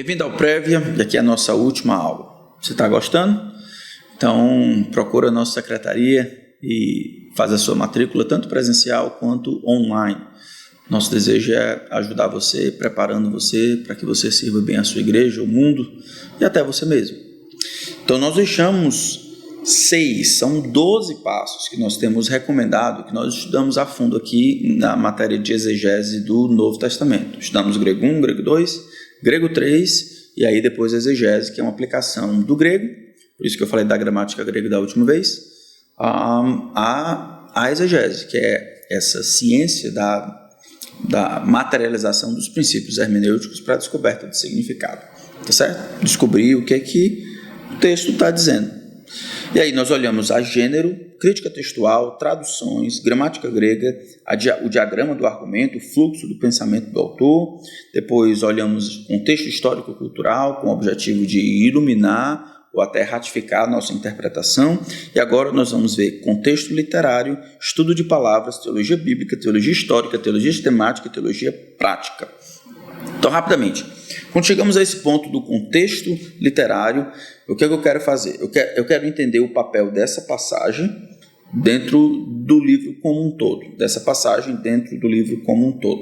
Bem-vindo ao Prévia, e aqui é a nossa última aula. Você está gostando? Então, procura a nossa secretaria e faz a sua matrícula, tanto presencial quanto online. Nosso desejo é ajudar você, preparando você para que você sirva bem a sua igreja, o mundo e até você mesmo. Então, nós deixamos 12 passos que nós temos recomendado, que nós estudamos a fundo aqui na matéria de exegese do Novo Testamento. Estudamos grego 1, grego 2, grego 3, e aí depois a exegese, que é uma aplicação do grego, por isso que eu falei da gramática grega da última vez, a exegese, que é essa ciência da materialização dos princípios hermenêuticos para a descoberta de significado, tá certo? Descobrir o que é que o texto está dizendo. E aí nós olhamos a gênero, crítica textual, traduções, gramática grega, o diagrama do argumento, o fluxo do pensamento do autor. Depois olhamos contexto histórico-cultural com o objetivo de iluminar ou até ratificar a nossa interpretação. E agora nós vamos ver contexto literário, estudo de palavras, teologia bíblica, teologia histórica, teologia sistemática e teologia prática. Então, rapidamente, quando chegamos a esse ponto do contexto literário, o que é que eu quero fazer? Eu quero entender o papel dessa passagem dentro do livro como um todo. Dessa passagem dentro do livro como um todo.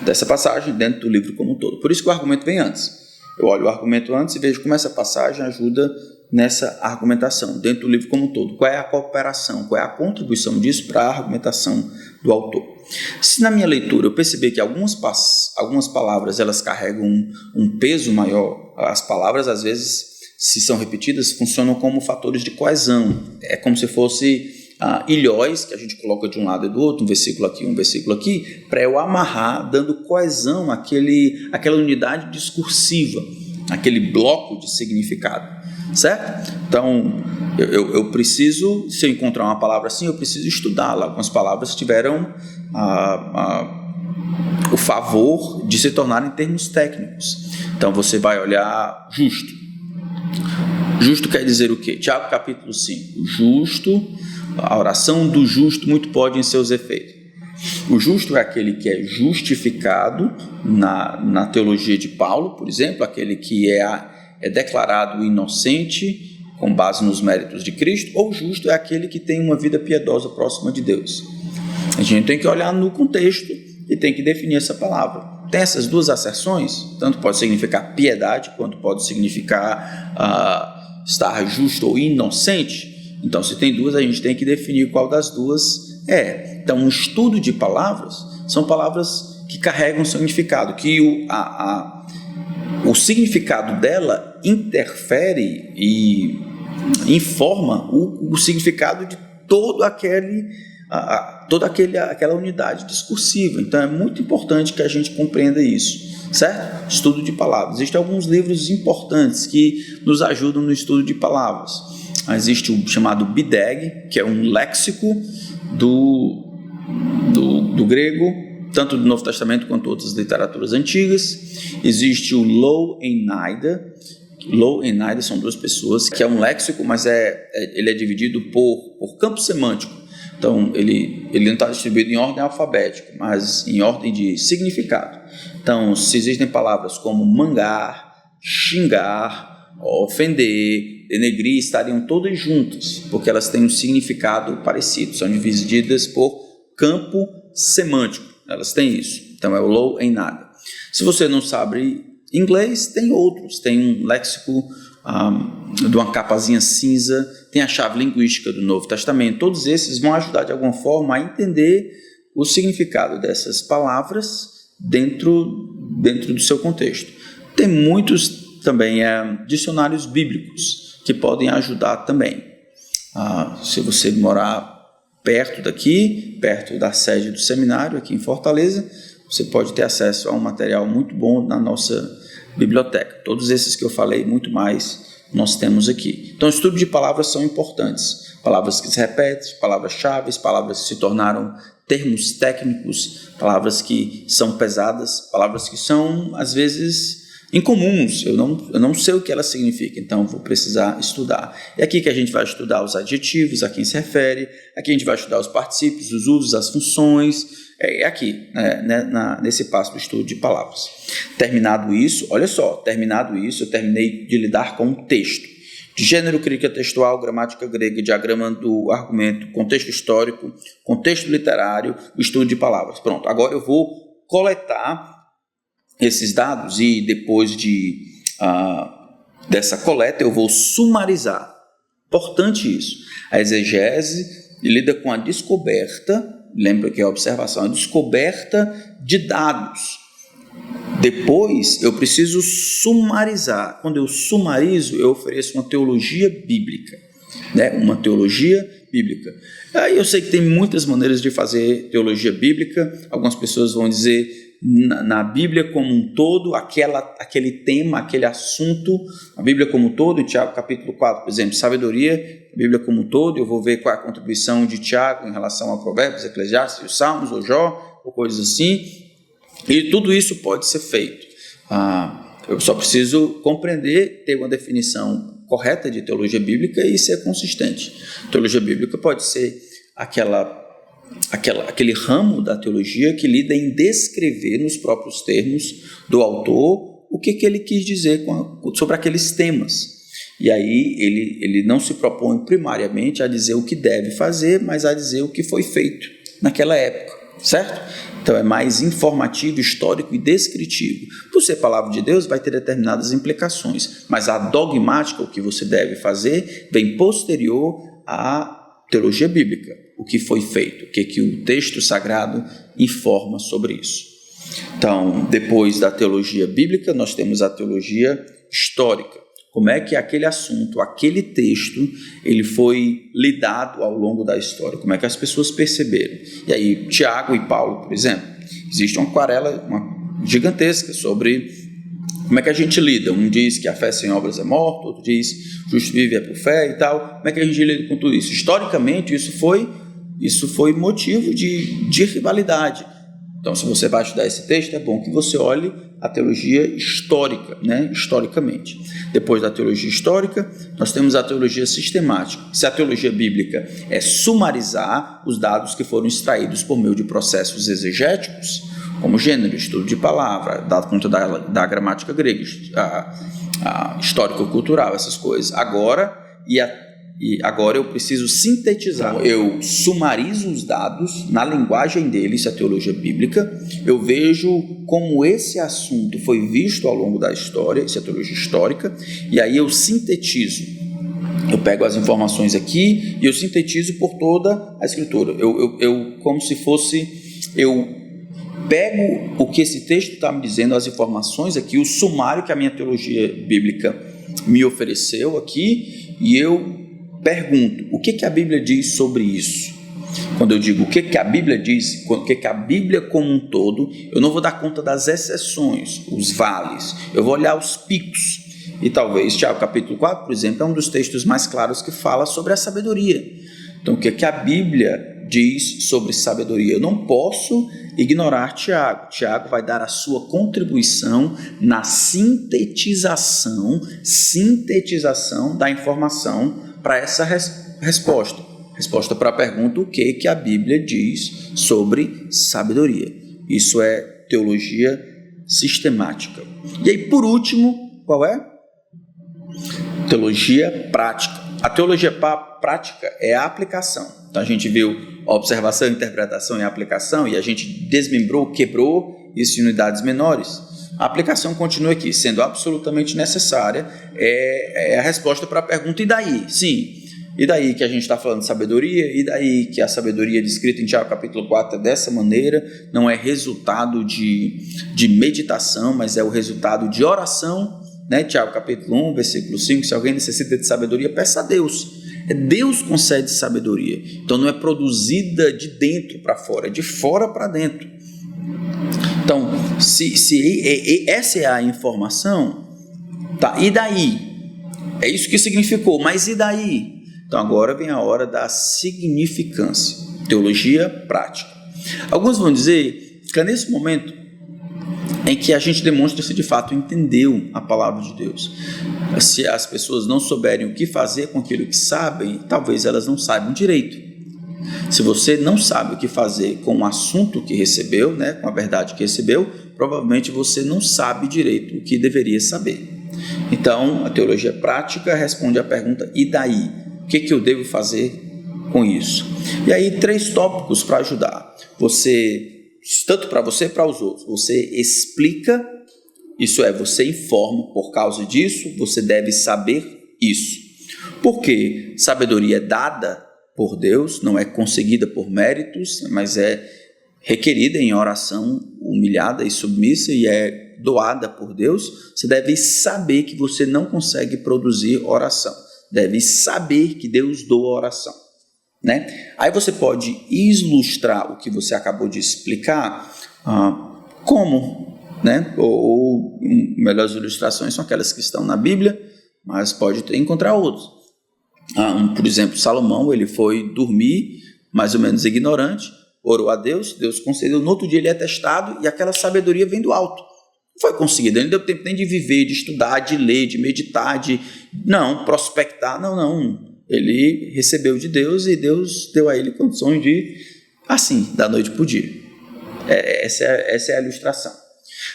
Dessa passagem dentro do livro como um todo. Por isso que o argumento vem antes. Eu olho o argumento antes e vejo como essa passagem ajuda nessa argumentação, dentro do livro como um todo. Qual é a cooperação, qual é a contribuição disso para a argumentação do autor. Se na minha leitura eu perceber que algumas palavras elas carregam um peso maior, as palavras às vezes, se são repetidas, funcionam como fatores de coesão. É como se fosse ilhóis que a gente coloca de um lado e do outro, um versículo aqui, para eu amarrar, dando coesão àquela unidade discursiva, aquele bloco de significado, certo? Então, eu preciso, se eu encontrar uma palavra assim, eu preciso estudá-la. Algumas palavras tiveram o favor de se tornarem termos técnicos. Então, você vai olhar justo. Justo quer dizer o quê? Tiago capítulo 5. Justo, a oração do justo muito pode em seus efeitos. O justo é aquele que é justificado na teologia de Paulo, por exemplo, aquele que é declarado inocente com base nos méritos de Cristo, ou justo é aquele que tem uma vida piedosa próxima de Deus. A gente tem que olhar no contexto e tem que definir essa palavra. Tem essas duas acepções, tanto pode significar piedade, quanto pode significar estar justo ou inocente. Então, se tem duas, a gente tem que definir qual das duas é. Então, um estudo de palavras são palavras que carregam significado, que o significado dela interfere e informa o significado de toda aquela unidade discursiva. Então, é muito importante que a gente compreenda isso, certo? Estudo de palavras. Existem alguns livros importantes que nos ajudam no estudo de palavras. Existe o chamado BDAG, que é um léxico do grego, tanto do Novo Testamento quanto outras literaturas antigas. Existe o Louw-Eneida. Louw-Eneida são duas pessoas, que é um léxico, mas ele é dividido por campo semântico. Então, ele não está distribuído em ordem alfabética, mas em ordem de significado. Então, se existem palavras como mangar, xingar, ofender, denegrir, estariam todas juntas, porque elas têm um significado parecido, são divididas por campo semântico, elas têm isso. Então, é o Louw-Eneida. Se você não sabe inglês, tem outros, tem um léxico de uma capazinha cinza, tem a chave linguística do Novo Testamento. Todos esses vão ajudar de alguma forma a entender o significado dessas palavras dentro do seu contexto. Tem muitos também dicionários bíblicos que podem ajudar também. Se você morar perto da sede do seminário aqui em Fortaleza, você pode ter acesso a um material muito bom na nossa biblioteca. Todos esses que eu falei, muito mais, nós temos aqui. Então, estudo de palavras são importantes. Palavras que se repetem, palavras-chave, palavras que se tornaram termos técnicos, palavras que são pesadas, palavras que são, às vezes, incomuns, eu não sei o que ela significa, então vou precisar estudar. É aqui que a gente vai estudar os adjetivos, a quem se refere, aqui a gente vai estudar os particípios, os usos, as funções, é aqui, nesse passo do estudo de palavras. Terminado isso, olha só, eu terminei de lidar com o texto. De gênero, crítica textual, gramática grega, diagrama do argumento, contexto histórico, contexto literário, o estudo de palavras. Pronto, agora eu vou coletar esses dados e depois dessa coleta eu vou sumarizar. Importante isso. A exegese lida com a descoberta, lembra que a observação, a descoberta de dados. Depois eu preciso sumarizar. Quando eu sumarizo, eu ofereço uma teologia bíblica. Uma teologia bíblica. Aí eu sei que tem muitas maneiras de fazer teologia bíblica. Algumas pessoas vão dizer na Bíblia como um todo, aquele tema, aquele assunto, a Bíblia como um todo, em Tiago capítulo 4, por exemplo, sabedoria, a Bíblia como um todo, eu vou ver qual é a contribuição de Tiago em relação a Provérbios, Eclesiastes, os Salmos, ou Jó, ou coisas assim, e tudo isso pode ser feito. Eu só preciso compreender, ter uma definição correta de teologia bíblica e ser consistente. Teologia bíblica pode ser aquele ramo da teologia que lida em descrever nos próprios termos do autor o que ele quis dizer sobre aqueles temas. E aí ele não se propõe primariamente a dizer o que deve fazer, mas a dizer o que foi feito naquela época, certo? Então é mais informativo, histórico e descritivo. Por ser palavra de Deus, vai ter determinadas implicações, mas a dogmática, o que você deve fazer, vem posterior à teologia bíblica, o que foi feito, o que o texto sagrado informa sobre isso. Então, depois da teologia bíblica, nós temos a teologia histórica. Como é que aquele assunto, aquele texto, ele foi lidado ao longo da história? Como é que as pessoas perceberam? E aí, Tiago e Paulo, por exemplo, existe uma aquarela gigantesca sobre como é que a gente lida. Um diz que a fé sem obras é morta, outro diz justo vive é por fé e tal. Como é que a gente lida com tudo isso? Historicamente, isso foi motivo de rivalidade. Então, se você vai estudar esse texto, é bom que você olhe a teologia histórica, historicamente. Depois da teologia histórica, nós temos a teologia sistemática. Se a teologia bíblica é sumarizar os dados que foram extraídos por meio de processos exegéticos, como gênero, estudo de palavra, dado conta da gramática grega, a histórico-cultural, essas coisas. Agora eu preciso sintetizar. Então, eu sumarizo os dados na linguagem deles, a teologia bíblica. Eu vejo como esse assunto foi visto ao longo da história, isso é a teologia histórica, e aí eu sintetizo. Eu pego as informações aqui e eu sintetizo por toda a escritura. Eu pego o que esse texto está me dizendo, as informações aqui, o sumário que a minha teologia bíblica me ofereceu aqui, e eu pergunto, o que a Bíblia diz sobre isso? Quando eu digo o que a Bíblia diz, o que a Bíblia como um todo, eu não vou dar conta das exceções, os vales, eu vou olhar os picos. E talvez Tiago capítulo 4, por exemplo, é um dos textos mais claros que fala sobre a sabedoria. Então, o que a Bíblia diz sobre sabedoria? Eu não posso ignorar Tiago. Tiago vai dar a sua contribuição na sintetização da informação para essa resposta para a pergunta, o que a Bíblia diz sobre sabedoria. Isso é teologia sistemática. E aí, por último, qual é? Teologia prática. A teologia prática é a aplicação. Então a gente viu a observação, interpretação e aplicação, e a gente desmembrou, quebrou isso em unidades menores. A aplicação continua aqui, sendo absolutamente necessária, é a resposta para a pergunta, e daí? Sim, e daí que a gente está falando de sabedoria? E daí que a sabedoria descrita em Tiago capítulo 4 é dessa maneira? Não é resultado de meditação, mas é o resultado de oração, Tiago capítulo 1, versículo 5, se alguém necessita de sabedoria, peça a Deus. Deus concede sabedoria, então não é produzida de dentro para fora, é de fora para dentro. Então, se essa é a informação, tá, e daí? É isso que significou, mas e daí? Então agora vem a hora da significância, teologia prática. Alguns vão dizer que nesse momento em que a gente demonstra se de fato entendeu a palavra de Deus. Se as pessoas não souberem o que fazer com aquilo que sabem, talvez elas não saibam direito. Se você não sabe o que fazer com o assunto que recebeu, né, com a verdade que recebeu, provavelmente você não sabe direito o que deveria saber. Então, a teologia prática responde à pergunta: e daí? O que eu devo fazer com isso? E aí, 3 tópicos para ajudar. Tanto para você e para os outros. Você explica, isso é, você informa, por causa disso, você deve saber isso. Porque sabedoria é dada por Deus, não é conseguida por méritos, mas é requerida em oração humilhada e submissa e é doada por Deus. Você deve saber que você não consegue produzir oração. Deve saber que Deus doa oração, né? Aí você pode ilustrar o que você acabou de explicar, como, né? Ou melhores ilustrações são aquelas que estão na Bíblia, mas pode encontrar outros. Por exemplo, Salomão, ele foi dormir mais ou menos ignorante, orou a Deus, Deus concedeu, no outro dia ele é testado e aquela sabedoria vem do alto. Não foi conseguida, ele não deu tempo nem de viver, de estudar, de ler, de meditar, prospectar, não. Ele recebeu de Deus e Deus deu a ele condições de, assim, da noite para o dia. Essa é a ilustração.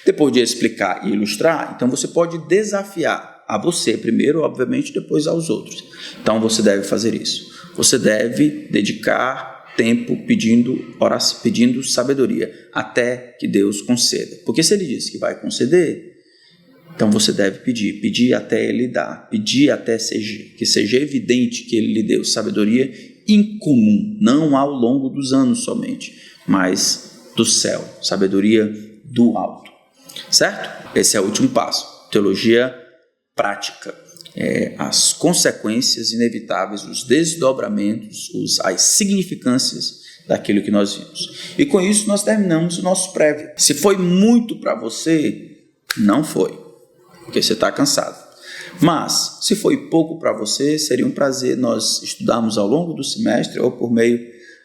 Depois de explicar e ilustrar, então você pode desafiar a você primeiro, obviamente, depois aos outros. Então você deve fazer isso. Você deve dedicar tempo pedindo sabedoria até que Deus conceda. Porque se Ele disse que vai conceder, então você deve pedir até Ele dar, pedir até que seja evidente que Ele lhe deu sabedoria incomum, não ao longo dos anos somente, mas do céu, sabedoria do alto. Certo? Esse é o último passo. Teologia prática. As consequências inevitáveis, os desdobramentos, as significâncias daquilo que nós vimos. E com isso nós terminamos o nosso prévio. Se foi muito para você, não foi, porque você está cansado. Mas, se foi pouco para você, seria um prazer nós estudarmos ao longo do semestre ou por meio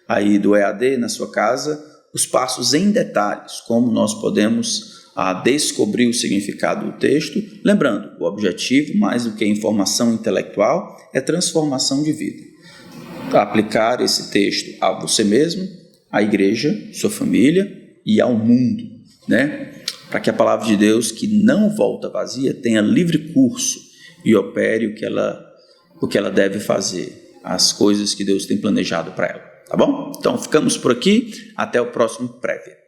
aí do EAD na sua casa, os passos em detalhes, como nós podemos descobrir o significado do texto. Lembrando, o objetivo, mais do que informação intelectual, é transformação de vida. Aplicar esse texto a você mesmo, à igreja, sua família e ao mundo, né? Para que a palavra de Deus, que não volta vazia, tenha livre curso e opere o que ela deve fazer, as coisas que Deus tem planejado para ela, tá bom? Então ficamos por aqui, até o próximo prévio.